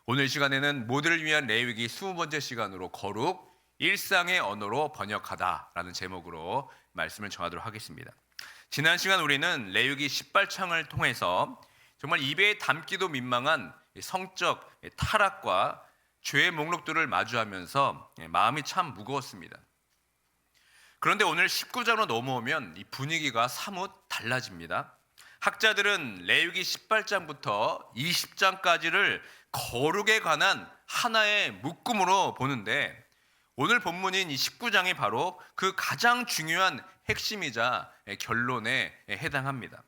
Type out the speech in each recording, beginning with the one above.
오늘 시간에는 모두를 위한 레위기 20번째 시간으로 거룩, 일상의 언어로 번역하다라는 제목으로 말씀을 전하도록 하겠습니다. 지난 시간 우리는 레위기 18장을 통해서 정말 입에 담기도 민망한 성적 타락과 죄의 목록들을 마주하면서 마음이 참 무거웠습니다. 그런데 오늘 19장으로 넘어오면 이 분위기가 사뭇 달라집니다. 학자들은 레위기 18장부터 20장까지를 거룩에 관한 하나의 묶음으로 보는데, 오늘 본문인 이 19장이 바로 그 가장 중요한 핵심이자 결론에 해당합니다.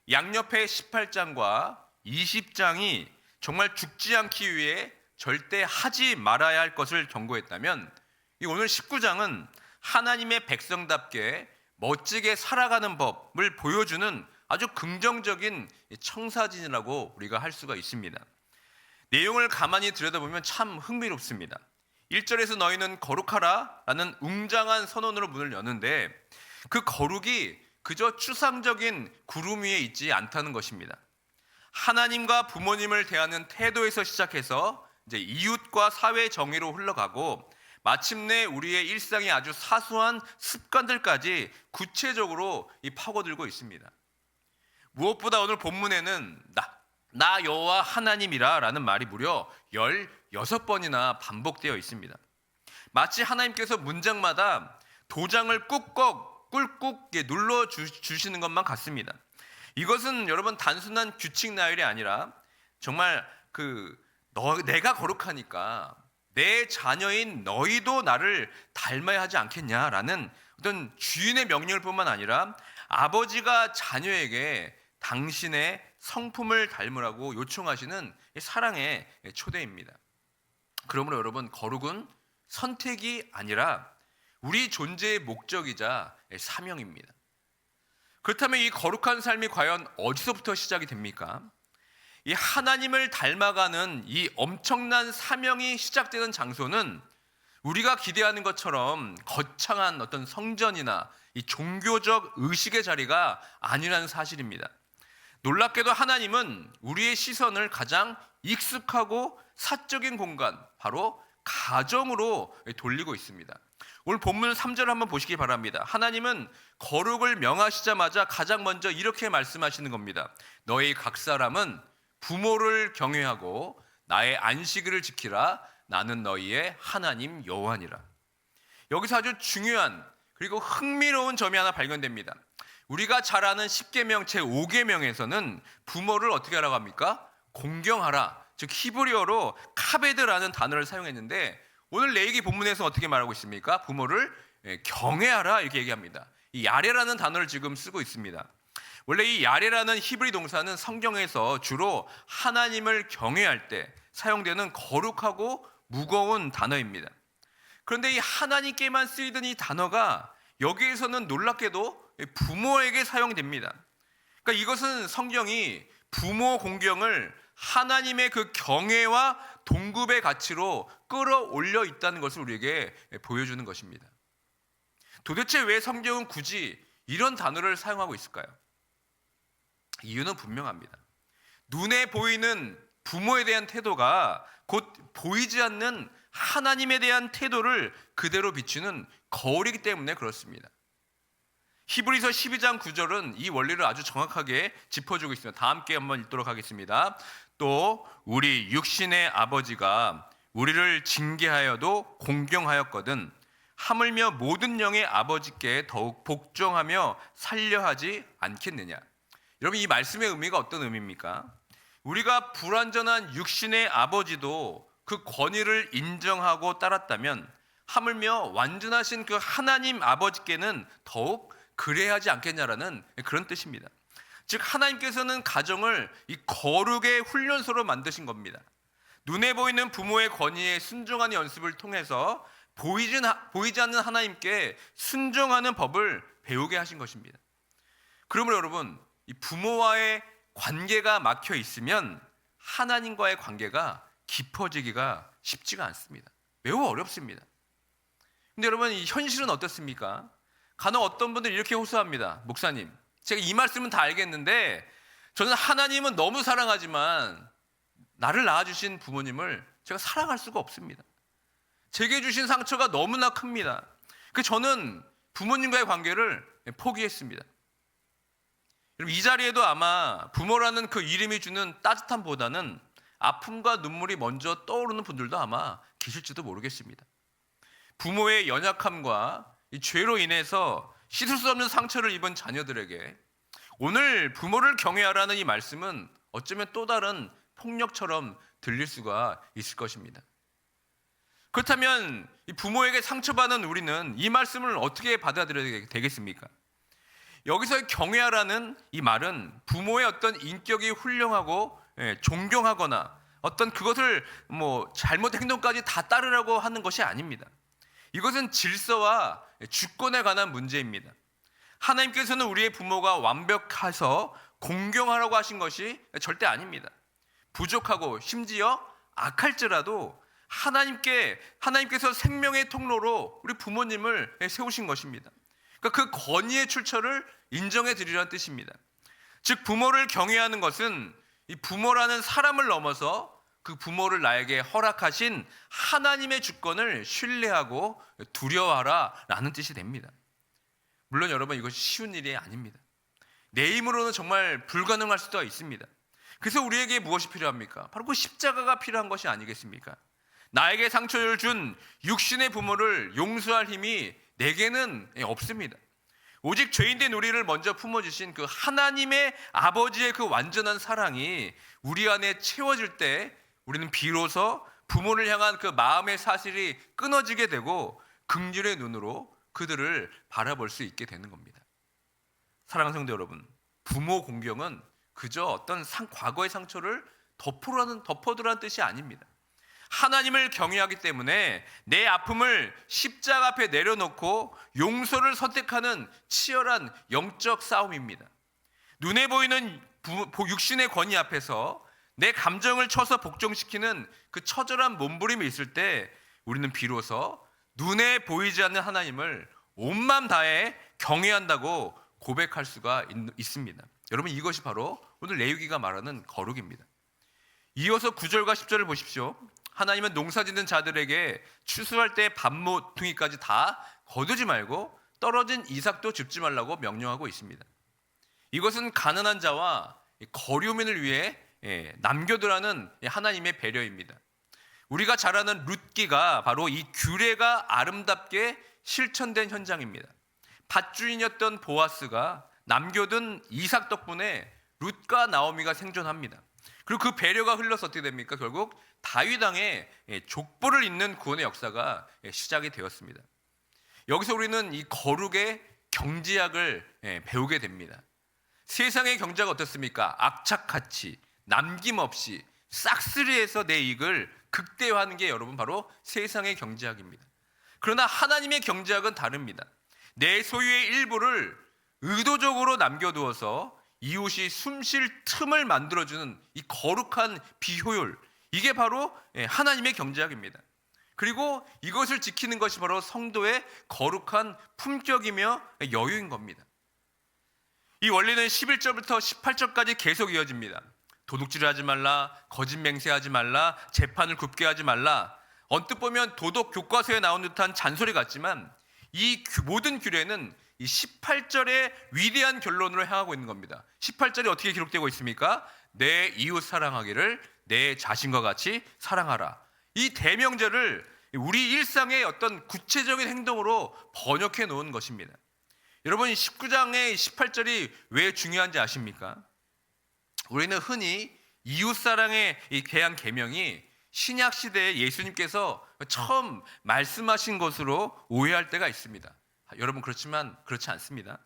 양옆의 18장과 20장이 정말 죽지 않기 위해 절대 하지 말아야 할 것을 경고했다면, 이 오늘 19장은 하나님의 백성답게 멋지게 살아가는 법을 보여주는 아주 긍정적인 청사진이라고 우리가 할 수가 있습니다. 내용을 가만히 들여다보면 참 흥미롭습니다. 1절에서 너희는 거룩하라 라는 웅장한 선언으로 문을 여는데, 그 거룩이 그저 추상적인 구름 위에 있지 않다는 것입니다. 하나님과 부모님을 대하는 태도에서 시작해서 이제 이웃과 사회 정의로 흘러가고, 마침내 우리의 일상의 아주 사소한 습관들까지 구체적으로 파고들고 있습니다. 무엇보다 오늘 본문에는 나 여호와 하나님이라 라는 말이 무려 16번이나 반복되어 있습니다. 마치 하나님께서 문장마다 도장을 꾹꾹 눌러 주시는 것만 같습니다. 이것은 여러분 단순한 규칙 나열이 아니라 정말 내가 거룩하니까 내 자녀인 너희도 나를 닮아야 하지 않겠냐라는 어떤 주인의 명령일 뿐만 아니라 아버지가 자녀에게 당신의 성품을 닮으라고 요청하시는 사랑의 초대입니다. 그러므로 여러분, 거룩은 선택이 아니라 우리 존재의 목적이자 사명입니다. 그렇다면 이 거룩한 삶이 과연 어디서부터 시작이 됩니까? 이 하나님을 닮아가는 이 엄청난 사명이 시작되는 장소는 우리가 기대하는 것처럼 거창한 어떤 성전이나 이 종교적 의식의 자리가 아니라는 사실입니다. 놀랍게도 하나님은 우리의 시선을 가장 익숙하고 사적인 공간, 바로 가정으로 돌리고 있습니다. 오늘 본문 3절을 한번 보시기 바랍니다. 하나님은 거룩을 명하시자마자 가장 먼저 이렇게 말씀하시는 겁니다. 너희 각 사람은 부모를 경외하고 나의 안식일을 지키라. 나는 너희의 하나님 여호와니라. 여기서 아주 중요한 그리고 흥미로운 점이 하나 발견됩니다. 우리가 잘 아는 10계명 제5계명에서는 부모를 어떻게 하라고 합니까? 공경하라. 즉 히브리어로 카베드라는 단어를 사용했는데, 오늘 레위기 본문에서 어떻게 말하고 있습니까? 부모를 경외하라 이렇게 얘기합니다. 이 야레라는 단어를 지금 쓰고 있습니다. 원래 이 야레라는 히브리 동사는 성경에서 주로 하나님을 경외할 때 사용되는 거룩하고 무거운 단어입니다. 그런데 이 하나님께만 쓰이던 이 단어가 여기에서는 놀랍게도 부모에게 사용됩니다. 그러니까 이것은 성경이 부모 공경을 하나님의 그 경외와 동급의 가치로 끌어올려 있다는 것을 우리에게 보여주는 것입니다. 도대체 왜 성경은 굳이 이런 단어를 사용하고 있을까요? 이유는 분명합니다. 눈에 보이는 부모에 대한 태도가 곧 보이지 않는 하나님에 대한 태도를 그대로 비추는 거울이기 때문에 그렇습니다. 히브리서 12장 9절은 이 원리를 아주 정확하게 짚어주고 있습니다. 다 함께 한번 읽도록 하겠습니다. 또 우리 육신의 아버지가 우리를 징계하여도 공경하였거든 하물며 모든 영의 아버지께 더욱 복종하며 살려하지 않겠느냐. 여러분, 이 말씀의 의미가 어떤 의미입니까? 우리가 불완전한 육신의 아버지도 그 권위를 인정하고 따랐다면 하물며 완전하신 그 하나님 아버지께는 더욱 그래야 하지 않겠냐라는 그런 뜻입니다. 즉 하나님께서는 가정을 이 거룩의 훈련소로 만드신 겁니다. 눈에 보이는 부모의 권위에 순종하는 연습을 통해서 보이지 않는 하나님께 순종하는 법을 배우게 하신 것입니다. 그러므로 여러분, 이 부모와의 관계가 막혀 있으면 하나님과의 관계가 깊어지기가 쉽지가 않습니다. 매우 어렵습니다. 근데 여러분, 이 현실은 어떻습니까? 간혹 어떤 분들이 이렇게 호소합니다. 목사님, 제가 이 말씀은 다 알겠는데 저는 하나님은 너무 사랑하지만 나를 낳아주신 부모님을 제가 사랑할 수가 없습니다. 제게 주신 상처가 너무나 큽니다. 저는 부모님과의 관계를 포기했습니다. 여러분, 이 자리에도 아마 부모라는 그 이름이 주는 따뜻함보다는 아픔과 눈물이 먼저 떠오르는 분들도 아마 계실지도 모르겠습니다. 부모의 연약함과 이 죄로 인해서 씻을 수 없는 상처를 입은 자녀들에게 오늘 부모를 경외하라는 이 말씀은 어쩌면 또 다른 폭력처럼 들릴 수가 있을 것입니다. 그렇다면 이 부모에게 상처받은 우리는 이 말씀을 어떻게 받아들여야 되겠습니까? 여기서 경외하라는 이 말은 부모의 어떤 인격이 훌륭하고 존경하거나 어떤 그것을 잘못 행동까지 다 따르라고 하는 것이 아닙니다. 이것은 질서와 주권에 관한 문제입니다. 하나님께서는 우리의 부모가 완벽해서 공경하라고 하신 것이 절대 아닙니다. 부족하고 심지어 악할지라도 하나님께서 생명의 통로로 우리 부모님을 세우신 것입니다. 그러니까 그 권위의 출처를 인정해 드리라는 뜻입니다. 즉 부모를 경외하는 것은 이 부모라는 사람을 넘어서 그 부모를 나에게 허락하신 하나님의 주권을 신뢰하고 두려워하라 라는 뜻이 됩니다. 물론 여러분, 이것이 쉬운 일이 아닙니다. 내 힘으로는 정말 불가능할 수도 있습니다. 그래서 우리에게 무엇이 필요합니까? 바로 그 십자가가 필요한 것이 아니겠습니까? 나에게 상처를 준 육신의 부모를 용서할 힘이 내게는 없습니다. 오직 죄인된 우리를 먼저 품어주신 그 하나님의 아버지의 그 완전한 사랑이 우리 안에 채워질 때 우리는 비로소 부모를 향한 그 마음의 사실이 끊어지게 되고 긍휼의 눈으로 그들을 바라볼 수 있게 되는 겁니다. 사랑하는 성도 여러분, 부모 공경은 그저 어떤 과거의 상처를 덮어두라는 뜻이 아닙니다. 하나님을 경외하기 때문에 내 아픔을 십자가 앞에 내려놓고 용서를 선택하는 치열한 영적 싸움입니다. 눈에 보이는 육신의 권위 앞에서 내 감정을 쳐서 복종시키는 그 처절한 몸부림이 있을 때 우리는 비로소 눈에 보이지 않는 하나님을 온 마음 다해 경외한다고 고백할 수가 있습니다. 여러분, 이것이 바로 오늘 레위기가 말하는 거룩입니다. 이어서 9절과 10절을 보십시오. 하나님은 농사짓는 자들에게 추수할 때 밭모퉁이까지 다 거두지 말고 떨어진 이삭도 줍지 말라고 명령하고 있습니다. 이것은 가난한 자와 거류민을 위해 남겨두라는 하나님의 배려입니다. 우리가 잘 아는 룻기가 바로 이 규례가 아름답게 실천된 현장입니다. 밭주인이었던 보아스가 남겨둔 이삭 덕분에 룻과 나오미가 생존합니다. 그리고 그 배려가 흘러서 어떻게 됩니까? 결국 다윗 왕의 족보를 잇는 구원의 역사가 시작이 되었습니다. 여기서 우리는 이 거룩의 경제학을 배우게 됩니다. 세상의 경제가 어떻습니까? 악착같이 남김없이 싹쓸이해서 내 이익을 극대화하는 게 여러분 바로 세상의 경제학입니다. 그러나 하나님의 경제학은 다릅니다. 내 소유의 일부를 의도적으로 남겨두어서 이웃이 숨쉴 틈을 만들어주는 이 거룩한 비효율, 이게 바로 하나님의 경제학입니다. 그리고 이것을 지키는 것이 바로 성도의 거룩한 품격이며 여유인 겁니다. 이 원리는 11절부터 18절까지 계속 이어집니다. 도둑질을 하지 말라, 거짓 맹세하지 말라, 재판을 굽게 하지 말라. 언뜻 보면 도덕 교과서에 나온 듯한 잔소리 같지만 이 모든 규례는 이 18절의 위대한 결론으로 향하고 있는 겁니다. 18절이 어떻게 기록되고 있습니까? 내 이웃 사랑하기를 내 자신과 같이 사랑하라. 이 대명제를 우리 일상의 어떤 구체적인 행동으로 번역해 놓은 것입니다. 여러분, 19장의 18절이 왜 중요한지 아십니까? 우리는 흔히 이웃사랑에 대한 계명이 신약 시대에 예수님께서 처음 말씀하신 것으로 오해할 때가 있습니다. 여러분, 그렇지만 그렇지 않습니다.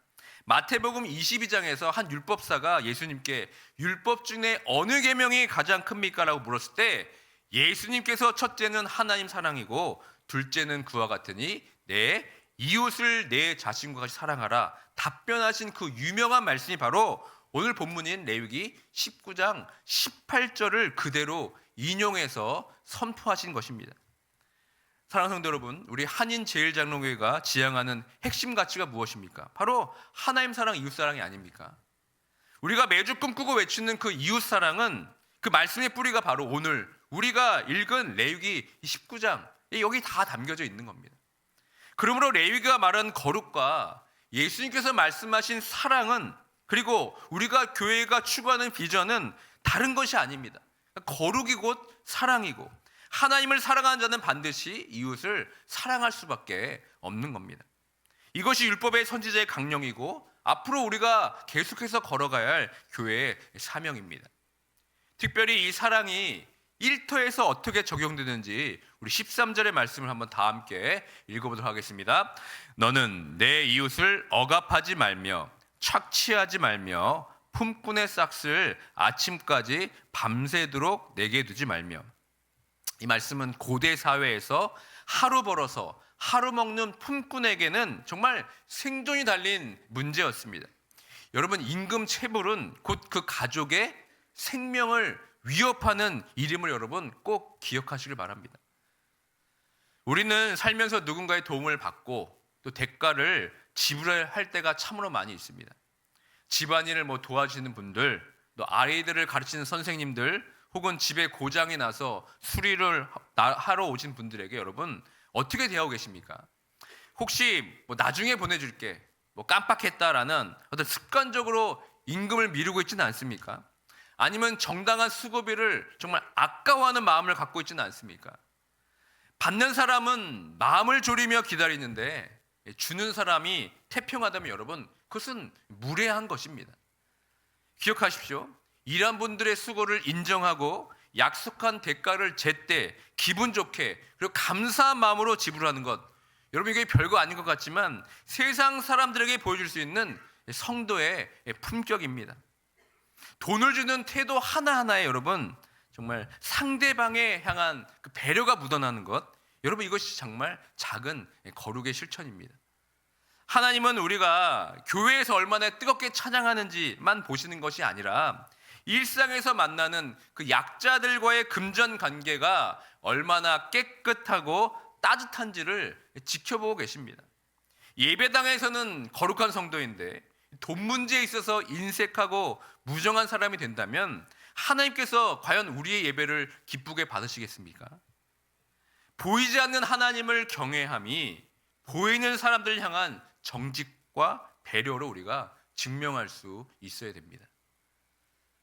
마태복음 22장에서 한 율법사가 예수님께 율법 중에 어느 계명이 가장 큽니까? 라고 물었을 때 예수님께서 첫째는 하나님 사랑이고 둘째는 그와 같으니 내 이웃을 내 자신과 같이 사랑하라 답변하신 그 유명한 말씀이 바로 오늘 본문인 레위기 19장 18절을 그대로 인용해서 선포하신 것입니다. 사랑하는 성도 여러분, 우리 한인제일장로교회가 지향하는 핵심 가치가 무엇입니까? 바로 하나님 사랑, 이웃 사랑이 아닙니까? 우리가 매주 꿈꾸고 외치는 그 이웃 사랑은 그 말씀의 뿌리가 바로 오늘 우리가 읽은 레위기 19장 여기 다 담겨져 있는 겁니다. 그러므로 레위기가 말한 거룩과 예수님께서 말씀하신 사랑은, 그리고 우리가 교회가 추구하는 비전은 다른 것이 아닙니다. 거룩이 곧 사랑이고, 하나님을 사랑하는 자는 반드시 이웃을 사랑할 수밖에 없는 겁니다. 이것이 율법의 선지자의 강령이고 앞으로 우리가 계속해서 걸어가야 할 교회의 사명입니다. 특별히 이 사랑이 일터에서 어떻게 적용되는지 우리 13절의 말씀을 한번 다 함께 읽어보도록 하겠습니다. 너는 내 이웃을 억압하지 말며 착취하지 말며 품꾼의 싹을 아침까지 밤새도록 내게 두지 말며. 이 말씀은 고대 사회에서 하루 벌어서 하루 먹는 품꾼에게는 정말 생존이 달린 문제였습니다. 여러분, 임금 체불은 곧 그 가족의 생명을 위협하는 이름을 여러분 꼭 기억하시길 바랍니다. 우리는 살면서 누군가의 도움을 받고 또 대가를 지불할 때가 참으로 많이 있습니다. 집안일을 도와주시는 분들, 또 아이들을 가르치는 선생님들, 혹은 집에 고장이 나서 수리를 하러 오신 분들에게 여러분 어떻게 대하고 계십니까? 혹시 나중에 보내줄게, 깜빡했다라는 어떤 습관적으로 임금을 미루고 있지는 않습니까? 아니면 정당한 수고비를 정말 아까워하는 마음을 갖고 있지는 않습니까? 받는 사람은 마음을 졸이며 기다리는데 주는 사람이 태평하다면 여러분 그것은 무례한 것입니다. 기억하십시오. 일한 분들의 수고를 인정하고 약속한 대가를 제때 기분 좋게 그리고 감사한 마음으로 지불하는 것, 여러분 이게 별거 아닌 것 같지만 세상 사람들에게 보여줄 수 있는 성도의 품격입니다. 돈을 주는 태도 하나하나에 여러분 정말 상대방에 향한 그 배려가 묻어나는 것, 여러분 이것이 정말 작은 거룩의 실천입니다. 하나님은 우리가 교회에서 얼마나 뜨겁게 찬양하는지만 보시는 것이 아니라 일상에서 만나는 그 약자들과의 금전 관계가 얼마나 깨끗하고 따뜻한지를 지켜보고 계십니다. 예배당에서는 거룩한 성도인데 돈 문제에 있어서 인색하고 무정한 사람이 된다면 하나님께서 과연 우리의 예배를 기쁘게 받으시겠습니까? 보이지 않는 하나님을 경외함이 보이는 사람들을 향한 정직과 배려로 우리가 증명할 수 있어야 됩니다.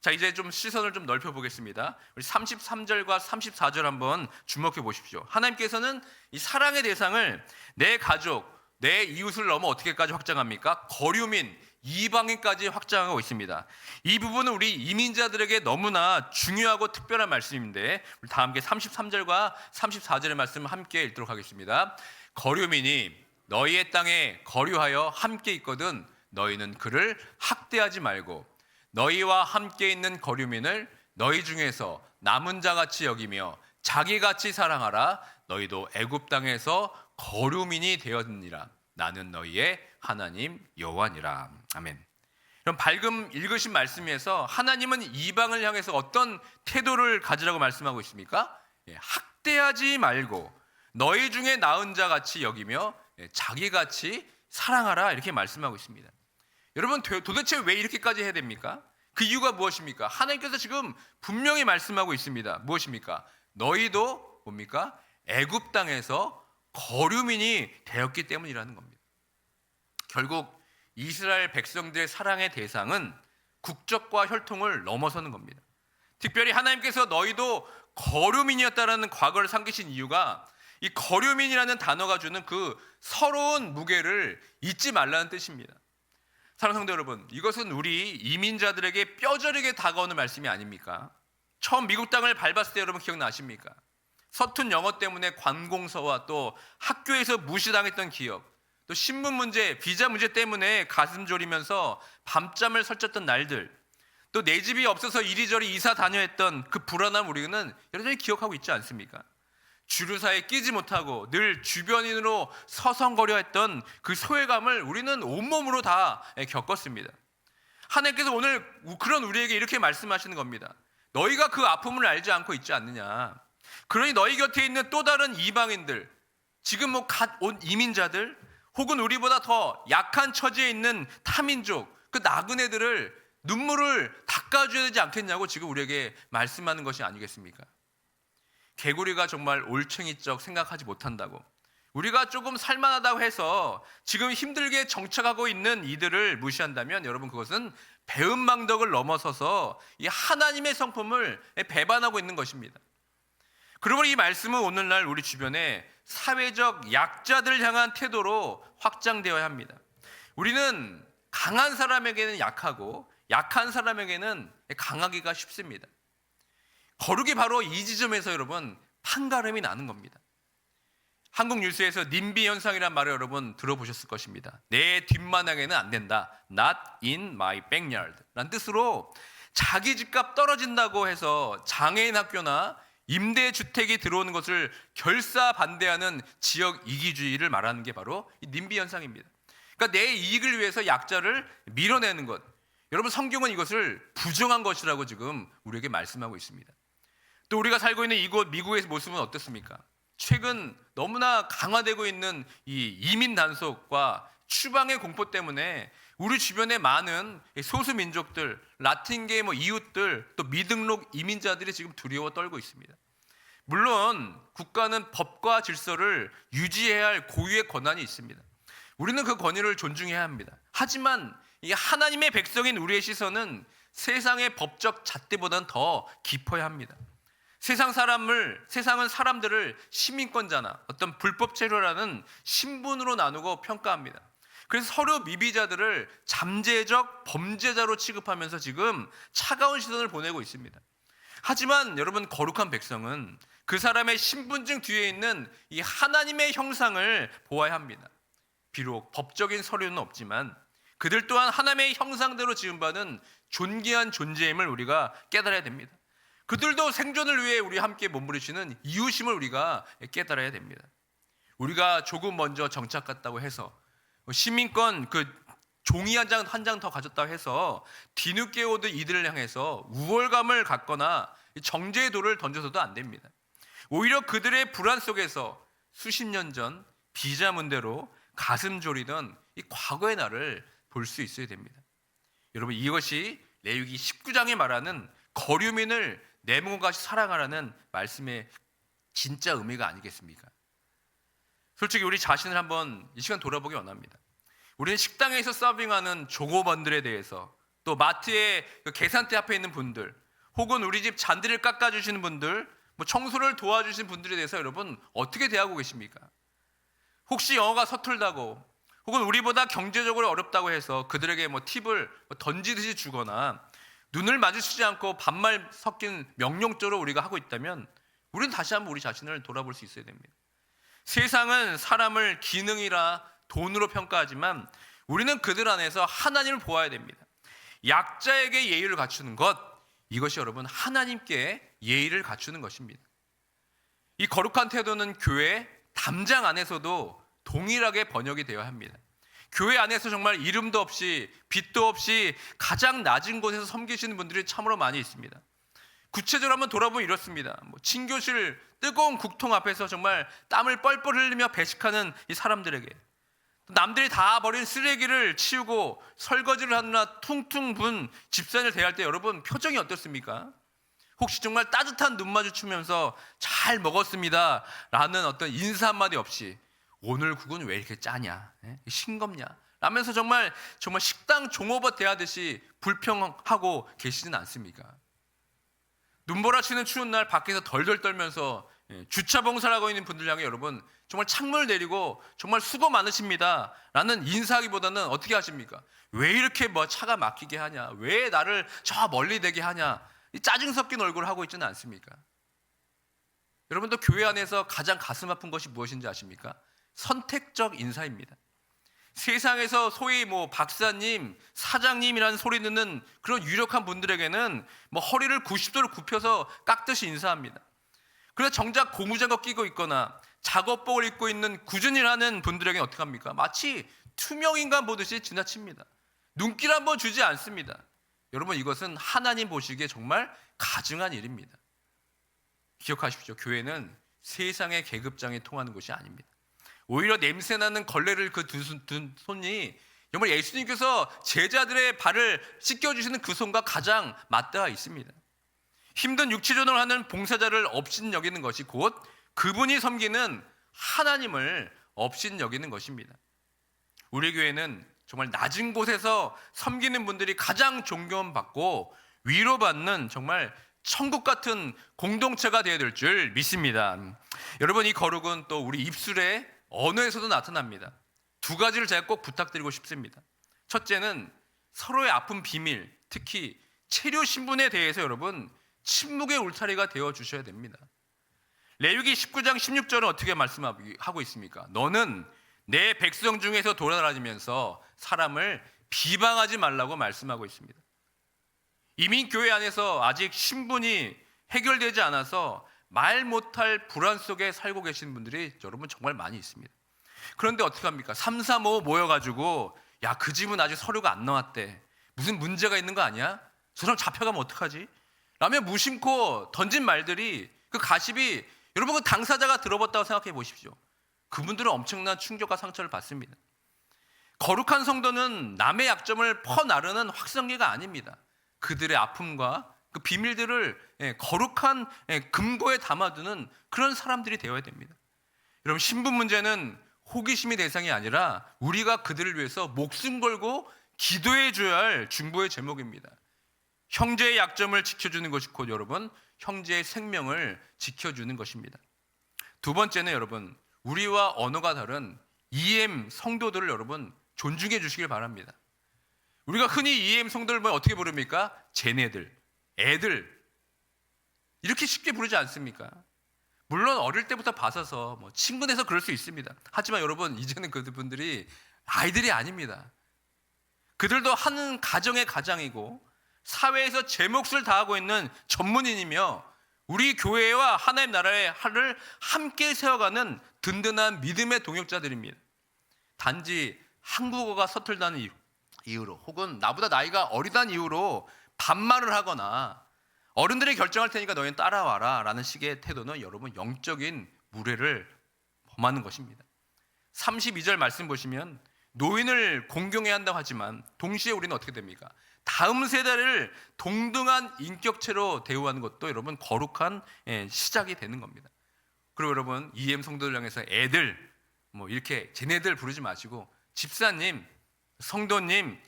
자, 이제 좀 시선을 좀 넓혀 보겠습니다. 우리 33절과 34절 한번 주목해 보십시오. 하나님께서는 이 사랑의 대상을 내 가족, 내 이웃을 넘어 어떻게까지 확장합니까? 거류민, 이방인까지 확장하고 있습니다. 이 부분은 우리 이민자들에게 너무나 중요하고 특별한 말씀인데 우리 다 함께 33절과 34절의 말씀을 함께 읽도록 하겠습니다. 거류민이 너희의 땅에 거류하여 함께 있거든 너희는 그를 학대하지 말고 너희와 함께 있는 거류민을 너희 중에서 남은 자같이 여기며 자기같이 사랑하라. 너희도 애굽 땅에서 거류민이 되었느니라. 나는 너희의 하나님 여호와니라. 아멘. 그럼 밝음 읽으신 말씀에서 하나님은 이방을 향해서 어떤 태도를 가지라고 말씀하고 있습니까? 학대하지 말고 너희 중에 나은 자같이 여기며 자기같이 사랑하라, 이렇게 말씀하고 있습니다. 여러분 도대체 왜 이렇게까지 해야 됩니까? 그 이유가 무엇입니까? 하나님께서 지금 분명히 말씀하고 있습니다. 무엇입니까? 너희도 뭡니까? 애굽 땅에서 거류민이 되었기 때문이라는 겁니다. 결국 이스라엘 백성들의 사랑의 대상은 국적과 혈통을 넘어서는 겁니다. 특별히 하나님께서 너희도 거류민이었다라는 과거를 삼기신 이유가 이 거류민이라는 단어가 주는 그 서러운 무게를 잊지 말라는 뜻입니다. 사랑하는 성도 여러분, 이것은 우리 이민자들에게 뼈저리게 다가오는 말씀이 아닙니까? 처음 미국 땅을 밟았을 때 여러분 기억나십니까? 서툰 영어 때문에 관공서와 또 학교에서 무시당했던 기억, 또 신분 문제, 비자 문제 때문에 가슴 졸이면서 밤잠을 설쳤던 날들, 또 내 집이 없어서 이리저리 이사 다녀했던 그 불안함 우리는 여전히 기억하고 있지 않습니까? 주류사에 끼지 못하고 늘 주변인으로 서성거려 했던 그 소외감을 우리는 온몸으로 다 겪었습니다. 하나님께서 오늘 그런 우리에게 이렇게 말씀하시는 겁니다. 너희가 그 아픔을 알지 않고 있지 않느냐. 그러니 너희 곁에 있는 또 다른 이방인들, 지금 갓 온 이민자들, 혹은 우리보다 더 약한 처지에 있는 타민족, 그 나그네들을 눈물을 닦아줘야 되지 않겠냐고 지금 우리에게 말씀하는 것이 아니겠습니까? 개구리가 정말 올챙이적 생각하지 못한다고, 우리가 조금 살만하다고 해서 지금 힘들게 정착하고 있는 이들을 무시한다면 여러분, 그것은 배은망덕을 넘어서서 이 하나님의 성품을 배반하고 있는 것입니다. 그러므로 이 말씀은 오늘날 우리 주변에 사회적 약자들을 향한 태도로 확장되어야 합니다. 우리는 강한 사람에게는 약하고 약한 사람에게는 강하기가 쉽습니다. 거룩이 바로 이 지점에서 여러분 판가름이 나는 겁니다. 한국 뉴스에서 님비 현상이란 말을 여러분 들어보셨을 것입니다. 내 뒷마당에는 안 된다. Not in my backyard 라는 뜻으로 자기 집값 떨어진다고 해서 장애인 학교나 임대주택이 들어오는 것을 결사 반대하는 지역 이기주의를 말하는 게 바로 이 님비 현상입니다. 그러니까 내 이익을 위해서 약자를 밀어내는 것. 여러분, 성경은 이것을 부정한 것이라고 지금 우리에게 말씀하고 있습니다. 또 우리가 살고 있는 이곳 미국의 모습은 어떻습니까? 최근 너무나 강화되고 있는 이 이민 단속과 추방의 공포 때문에 우리 주변에 많은 소수 민족들, 라틴계 이웃들, 또 미등록 이민자들이 지금 두려워 떨고 있습니다. 물론 국가는 법과 질서를 유지해야 할 고유의 권한이 있습니다. 우리는 그 권위를 존중해야 합니다. 하지만 이 하나님의 백성인 우리의 시선은 세상의 법적 잣대보다는 더 깊어야 합니다. 세상은 사람들을 시민권자나 어떤 불법 체류라는 신분으로 나누고 평가합니다. 그래서 서로 미비자들을 잠재적 범죄자로 취급하면서 지금 차가운 시선을 보내고 있습니다. 하지만 여러분, 거룩한 백성은 그 사람의 신분증 뒤에 있는 이 하나님의 형상을 보아야 합니다. 비록 법적인 서류는 없지만 그들 또한 하나님의 형상대로 지음받은 존귀한 존재임을 우리가 깨달아야 됩니다. 그들도 생존을 위해 우리 함께 몸부리시는 이웃임을 우리가 깨달아야 됩니다. 우리가 조금 먼저 정착 갔다고 해서 시민권 종이 한 장 더 가졌다고 해서 뒤늦게 오던 이들을 향해서 우월감을 갖거나 정죄의 돌을 던져서도 안 됩니다. 오히려 그들의 불안 속에서 수십 년 전 비자 문제로 가슴 졸이던 이 과거의 날을 볼 수 있어야 됩니다. 여러분, 이것이 레위기 19장에 말하는 거류민을 내 몸과 같이 사랑하라는 말씀의 진짜 의미가 아니겠습니까? 솔직히 우리 자신을 한번 이 시간 돌아보기 원합니다. 우리는 식당에서 서빙하는 종업원들에 대해서, 또 마트의 계산대 앞에 있는 분들, 혹은 우리 집 잔디를 깎아주시는 분들, 청소를 도와주시는 분들에 대해서 여러분 어떻게 대하고 계십니까? 혹시 영어가 서툴다고, 혹은 우리보다 경제적으로 어렵다고 해서 그들에게 팁을 던지듯이 주거나 눈을 마주치지 않고 반말 섞인 명령조로 우리가 하고 있다면 우리는 다시 한번 우리 자신을 돌아볼 수 있어야 됩니다. 세상은 사람을 기능이라 돈으로 평가하지만 우리는 그들 안에서 하나님을 보아야 됩니다. 약자에게 예의를 갖추는 것, 이것이 여러분 하나님께 예의를 갖추는 것입니다. 이 거룩한 태도는 교회 담장 안에서도 동일하게 번역이 되어야 합니다. 교회 안에서 정말 이름도 없이 빛도 없이 가장 낮은 곳에서 섬기시는 분들이 참으로 많이 있습니다. 구체적으로 한번 돌아보면 이렇습니다. 친교실 뜨거운 국통 앞에서 정말 땀을 뻘뻘 흘리며 배식하는 이 사람들에게, 남들이 다 버린 쓰레기를 치우고 설거지를 하느라 퉁퉁 분 집사님을 대할 때 여러분 표정이 어떻습니까? 혹시 정말 따뜻한 눈 마주치면서 잘 먹었습니다 라는 어떤 인사 한마디 없이 오늘 국은 왜 이렇게 짜냐, 싱겁냐 라면서 정말 식당 종업원 대하듯이 불평하고 계시진 않습니까? 눈보라치는 추운 날 밖에서 덜덜 떨면서 주차 봉사를 하고 있는 분들 향해 여러분 정말 창문을 내리고 정말 수고 많으십니다 라는 인사하기보다는 어떻게 하십니까? 왜 이렇게 차가 막히게 하냐, 왜 나를 저 멀리 대게 하냐, 이 짜증 섞인 얼굴을 하고 있지는 않습니까? 여러분도 교회 안에서 가장 가슴 아픈 것이 무엇인지 아십니까? 선택적 인사입니다. 세상에서 소위 박사님, 사장님이라는 소리 듣는 그런 유력한 분들에게는 허리를 90도로 굽혀서 깎듯이 인사합니다. 그래서 정작 고무장갑 끼고 있거나 작업복을 입고 있는 꾸준히라는 분들에게는 어떻게 합니까? 마치 투명인간 보듯이 지나칩니다. 눈길 한번 주지 않습니다. 여러분, 이것은 하나님 보시기에 정말 가증한 일입니다. 기억하십시오. 교회는 세상의 계급장이 통하는 곳이 아닙니다. 오히려 냄새나는 걸레를 그 두 손이 정말 예수님께서 제자들의 발을 씻겨주시는 그 손과 가장 맞닿아 있습니다. 힘든 육체전을 하는 봉사자를 업신 여기는 것이 곧 그분이 섬기는 하나님을 업신 여기는 것입니다. 우리 교회는 정말 낮은 곳에서 섬기는 분들이 가장 존경받고 위로받는 정말 천국 같은 공동체가 되어야 될 줄 믿습니다. 여러분, 이 거룩은 또 우리 입술의 언어에서도 나타납니다. 두 가지를 제가 꼭 부탁드리고 싶습니다. 첫째는 서로의 아픈 비밀, 특히 체류 신분에 대해서 여러분 침묵의 울타리가 되어 주셔야 됩니다. 레위기 19장 16절은 어떻게 말씀하고 있습니까? 너는 내 백성 중에서 돌아다니면서 사람을 비방하지 말라고 말씀하고 있습니다. 이미 교회 안에서 아직 신분이 해결되지 않아서 말 못할 불안 속에 살고 계신 분들이 여러분 정말 많이 있습니다. 그런데 어떻게 합니까? 3, 4, 5 모여가지고 야, 그 집은 아직 서류가 안 나왔대. 무슨 문제가 있는 거 아니야? 저 사람 잡혀가면 어떡하지? 라며 무심코 던진 말들이 그 가십이 여러분 그 당사자가 들어봤다고 생각해 보십시오. 그분들은 엄청난 충격과 상처를 받습니다. 거룩한 성도는 남의 약점을 퍼나르는 확성기가 아닙니다. 그들의 아픔과 그 비밀들을 거룩한 금고에 담아두는 그런 사람들이 되어야 됩니다. 여러분, 신분 문제는 호기심이 대상이 아니라 우리가 그들을 위해서 목숨 걸고 기도해 줘야 할 중보의 제목입니다. 형제의 약점을 지켜주는 것이 곧 여러분 형제의 생명을 지켜주는 것입니다. 두 번째는 여러분, 우리와 언어가 다른 EM 성도들을 여러분 존중해 주시길 바랍니다. 우리가 흔히 EM 성도를 어떻게 부릅니까? 쟤네들, 애들 이렇게 쉽게 부르지 않습니까? 물론 어릴 때부터 봐서서 친근해서 그럴 수 있습니다. 하지만 여러분, 이제는 그분들이 아이들이 아닙니다. 그들도 한 가정의 가장이고 사회에서 제 몫을 다하고 있는 전문인이며 우리 교회와 하나님 나라의 하를 함께 세워가는 든든한 믿음의 동역자들입니다. 단지 한국어가 서툴다는 이유로 혹은 나보다 나이가 어리다는 이유로 반말을 하거나 어른들이 결정할 테니까 너희는 따라와라 라는 식의 태도는 여러분 영적인 무례를 범하는 것입니다. 32절 말씀 보시면 노인을 공경해야 한다고 하지만 동시에 우리는 어떻게 됩니까? 다음 세대를 동등한 인격체로 대우하는 것도 여러분 거룩한 시작이 되는 겁니다. 그리고 여러분 EM 성도들 향해서 애들 이렇게 쟤네들 부르지 마시고 집사님, 성도님,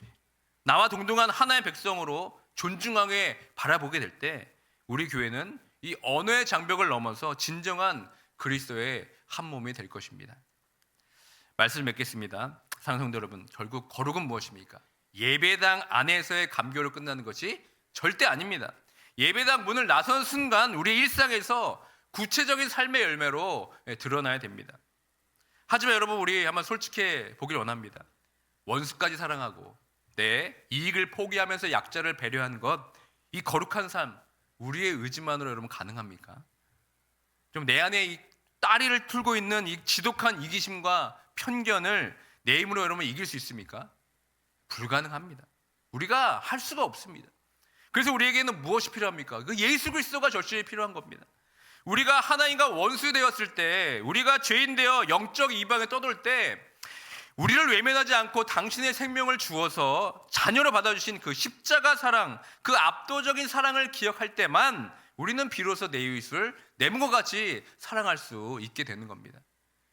나와 동등한 하나의 백성으로 존중하게 바라보게 될 때 우리 교회는 이 언어의 장벽을 넘어서 진정한 그리스도의 한 몸이 될 것입니다. 말씀을 맺겠습니다. 사랑하는 성도 여러분, 결국 거룩은 무엇입니까? 예배당 안에서의 감교로 끝나는 것이 절대 아닙니다. 예배당 문을 나선 순간 우리의 일상에서 구체적인 삶의 열매로 드러나야 됩니다. 하지만 여러분, 우리 한번 솔직해 보길 원합니다. 원수까지 사랑하고 내 이익을 포기하면서 약자를 배려하는 것, 이 거룩한 삶 우리의 의지만으로 여러분 가능합니까? 좀 내 안에 이 따리를 틀고 있는 이 지독한 이기심과 편견을 내 힘으로 여러분 이길 수 있습니까? 불가능합니다. 우리가 할 수가 없습니다. 그래서 우리에게는 무엇이 필요합니까? 그 예수 그리스도가 절실히 필요한 겁니다. 우리가 하나님과 원수 되었을 때, 우리가 죄인 되어 영적 이방에 떠돌 때 우리를 외면하지 않고 당신의 생명을 주어서 자녀로 받아주신 그 십자가 사랑, 그 압도적인 사랑을 기억할 때만 우리는 비로소 내 이웃을 내 몸과 같이 사랑할 수 있게 되는 겁니다.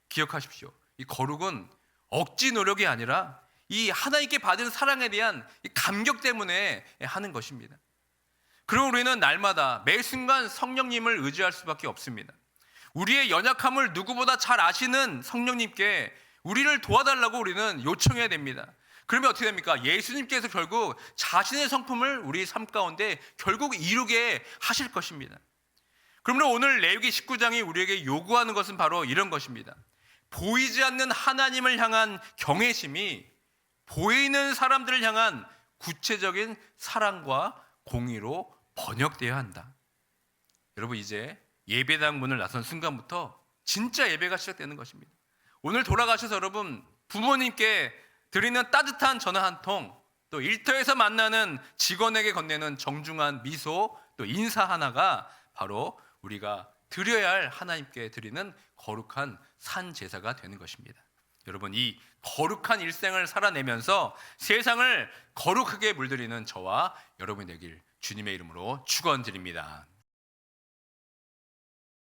기억하십시오. 이 거룩은 억지 노력이 아니라 이 하나님께 받은 사랑에 대한 이 감격 때문에 하는 것입니다. 그리고 우리는 날마다 매 순간 성령님을 의지할 수밖에 없습니다. 우리의 연약함을 누구보다 잘 아시는 성령님께 우리를 도와달라고 우리는 요청해야 됩니다. 그러면 어떻게 됩니까? 예수님께서 결국 자신의 성품을 우리 삶 가운데 결국 이루게 하실 것입니다. 그러므로 오늘 레위기 19장이 우리에게 요구하는 것은 바로 이런 것입니다. 보이지 않는 하나님을 향한 경외심이 보이는 사람들을 향한 구체적인 사랑과 공의로 번역되어야 한다. 여러분, 이제 예배당 문을 나선 순간부터 진짜 예배가 시작되는 것입니다. 오늘 돌아가셔서 여러분 부모님께 드리는 따뜻한 전화 한 통, 또 일터에서 만나는 직원에게 건네는 정중한 미소, 또 인사 하나가 바로 우리가 드려야 할 하나님께 드리는 거룩한 산 제사가 되는 것입니다. 여러분, 이 거룩한 일생을 살아내면서 세상을 거룩하게 물들이는 저와 여러분이 되길 주님의 이름으로 축원드립니다.